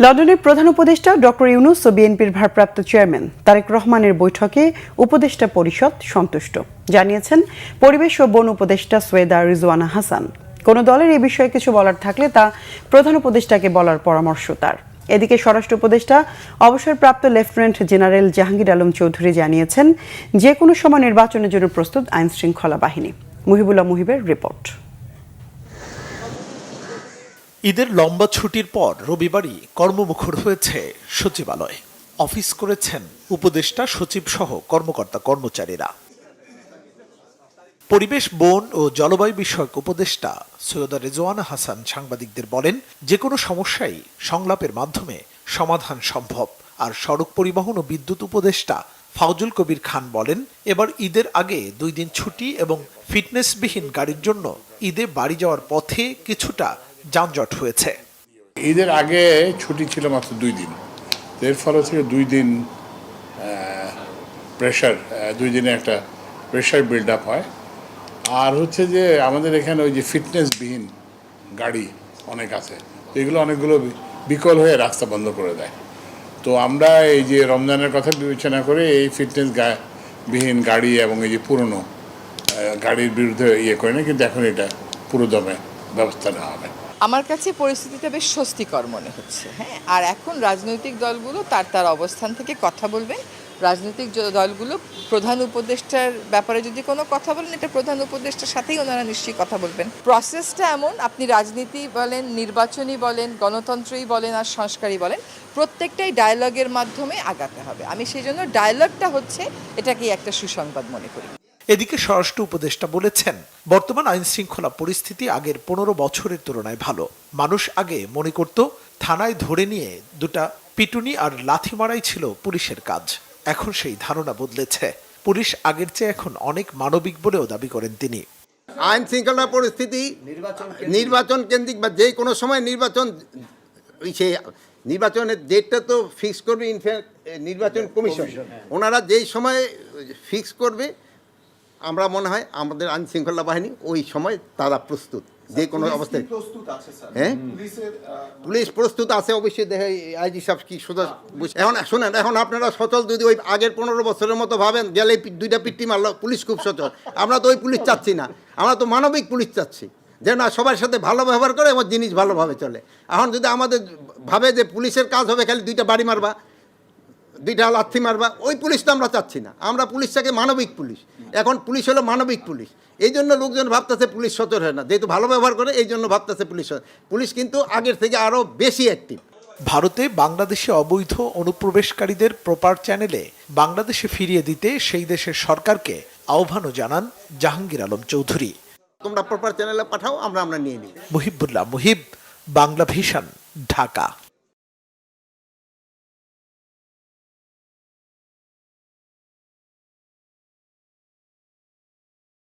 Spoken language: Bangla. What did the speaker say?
লন্ডনের প্রধান উপদেষ্টা ডক্টর ইউনূস ও বিএনপির ভারপ্রাপ্ত চেয়ারম্যান তারেক রহমানের বৈঠকে উপদেষ্টা পরিষদ সন্তুষ্ট জানিয়েছেন পরিবেশ ও বন উপদেষ্টা সৈয়দা রিজওয়ানা হাসান। কোনো দলের এই বিষয়ে কিছু বলার থাকলে তা প্রধান উপদেষ্টাকে বলার পরামর্শ তার। এদিকে স্বরাষ্ট্র উপদেষ্টা অবসরপ্রাপ্ত লেফটেন্যান্ট জেনারেল জাহাঙ্গীর আলম চৌধুরী জানিয়েছেন যে কোনো সময় নির্বাচনের জন্য প্রস্তুত আইন শৃঙ্খলা বাহিনী। মুহিবুল্লাহ মুহিবের রিপোর্ট। ঈদের লম্বা ছুটির পর রবিবারই কর্মমুখর হয়েছে সচিবালয়। অফিস করেছেন উপদেষ্টা সচিব সহ কর্মকর্তা কর্মচারীরা। পরিবেশ, বন ও জলবায়ু বিষয়ক উপদেষ্টা সৈয়দা রিজওয়ানা হাসান সাংবাদিকদের বলেন, যে কোনো সমস্যাই সংলাপের মাধ্যমে সমাধান সম্ভব। আর সড়ক পরিবহন ও বিদ্যুৎ উপদেষ্টা ফাউজুল কবির খান বলেন, এবার ঈদের আগে 2 দিন ছুটি এবং ফিটনেসবিহীন গাড়ির জন্য ঈদে বাড়ি যাওয়ার পথে কিছুটা যানজট হয়েছে। ঈদের আগে ছুটি ছিল মাত্র 2 দিন, এর ফলে থেকে 2 দিন প্রেশার 2 দিনে একটা প্রেশার বিল্ড আপ হয়। আর হচ্ছে যে আমাদের এখানে ওই যে ফিটনেসবিহীন গাড়ি অনেক আছে, এগুলো অনেকগুলো বিকল হয়ে রাস্তা বন্ধ করে দেয়। তো আমরা এই যে রমজানের কথা বিবেচনা করে এই বিহীন গাড়ি এবং এই যে পুরনো গাড়ির বিরুদ্ধে করে না, কিন্তু এখন এটা পুরো দমে ব্যবস্থা নেওয়া হবে। আমার কাছে পরিস্থিতিটা বেশ স্বস্তিকর মনে হচ্ছে। হ্যাঁ, আর এখন রাজনৈতিক দলগুলো তার অবস্থান থেকে কথা বলবেন। রাজনৈতিক দলগুলো প্রধান উপদেষ্টার ব্যাপারে যদি কোনো কথা বলেন, এটা প্রধান উপদেষ্টার সাথেই ওনারা নিশ্চয়ই কথা বলবেন। প্রসেসটা এমন, আপনি রাজনীতি বলেন, নির্বাচনী বলেন, গণতন্ত্রই বলেন আর সংস্কারই বলেন, প্রত্যেকটাই ডায়ালগের মাধ্যমে আগাতে হবে। আমি সেই জন্য ডায়ালগটা হচ্ছে এটাকেই একটা সুসংবাদ মনে করি। এদিকে স্বরাষ্ট্র উপদেষ্টা বলেছেন, বর্তমান আইন শৃঙ্খলা পরিস্থিতি আগের 15 বছরের তুলনায় ভালো। মানুষ আগে মনে করত থানায় ধরে নিয়ে 2টা পিটুনি আর লাথি মারাই ছিল পুলিশের কাজ। এখন সেই ধারণা বদলেছে। পুলিশ আগের চেয়ে এখন অনেক মানবিক বলেও দাবি করেন তিনি। আইন শৃঙ্খলা পরিস্থিতি নির্বাচন কেন্দ্রিক বা যে কোনো সময় নির্বাচনের ডেটটা তো ফিক্স করবে নির্বাচন কমিশন। ওনারা যেই সময় ফিক্স করবে, আমরা মনে হয় আমাদের আইন শৃঙ্খলা বাহিনী ওই সময় তারা প্রস্তুত যে কোনো অবস্থায়। হ্যাঁ, পুলিশ প্রস্তুত আছে অবশ্যই। দেখে আইজি সাহেব কি সোজা এখন শোনেন, এখন আপনারা সচল যদি ওই আগের 15 বছরের মতো ভাবেন, গেলে 2টা পিট্টি মারলো, পুলিশ খুব সচল। আমরা তো ওই পুলিশ চাচ্ছি না, আমরা তো মানবিক পুলিশ চাচ্ছি, যে না সবার সাথে ভালো ব্যবহার করে এবং জিনিস ভালোভাবে চলে। এখন যদি আমাদের ভাবে যে পুলিশের কাজ হবে খালি 2টা বাড়ি মারবা, 2টা লাথি মারবা, ওই পুলিশ তো আমরা চাচ্ছি না। আমরা পুলিশটাকে মানবিক পুলিশ, এখন পুলিশ হলো মানবিক পুলিশ। এই জন্য লোকজন ভাবতেছে পুলিশ সচল হয় না, যেহেতু ভালো ব্যবহার করে এই জন্য ভাবতেছে পুলিশ কিন্তু আগের থেকে আরও বেশি অ্যাক্টিভ। ভারতে বাংলাদেশে অবৈধ অনুপ্রবেশকারীদের প্রপার চ্যানেলে বাংলাদেশে ফিরিয়ে দিতে সেই দেশের সরকারকে আহ্বানও জানান জাহাঙ্গীর আলম চৌধুরী। তোমরা প্রপার চ্যানেলে পাঠাও, আমরা নিয়ে নিই। মুহিবুল্লাহ মুহিব, বাংলা ভিশন, ঢাকা।